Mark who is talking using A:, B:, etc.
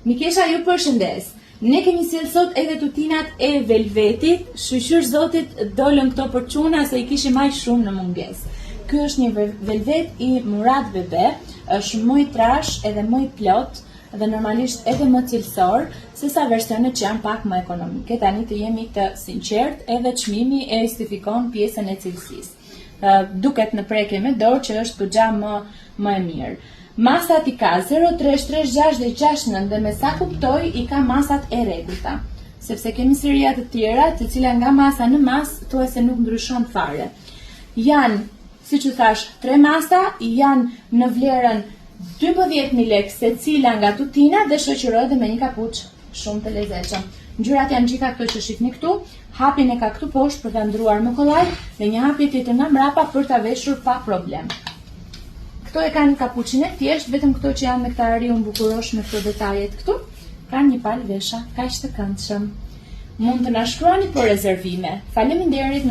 A: Mikesha, ju përshëndes. Ne kemi sjell sot edhe tutinat e velvetit, shqyr zotit dolën këto për çuna se I kishim aq shumë në mungesë. Ky është një velvet I Murad Bebe, është më I trash edhe më I plot dhe normalisht edhe më cilësor se sa versionet që janë pak më ekonomike. Tani të jemi të sinqert, edhe çmimi e justifikon pjesën e cilësisë. Duket në prekje me dorë që është goxha më e mirë. Masat I ka 0336669 dhe me sa kuptoj I ka masat e rregullta, sepse kemi seria të tjera të cilat nga masa në masë thuajse nuk ndryshon fare. Janë, siç u thash, 3 masa, janë në vlerën 12.000 lekë secila nga tutina dhe shoqërohet me një kapuç shumë të lezetshëm. Ngjyrat janë gjitha këto që shihni këtu, hapin e ka këtu poshtë për ta ndruar më kollaj dhe një hapje tjetër nga mbrapa për ta veshur pa problem. Këto e kanë kapuçin e thjesht, vetëm këto që janë me këtë ariun bukurosh me këto detajet këtu, kanë një palë vesha kaq të këndshëm. Mund të na shkruani për rezervime. Faleminderit.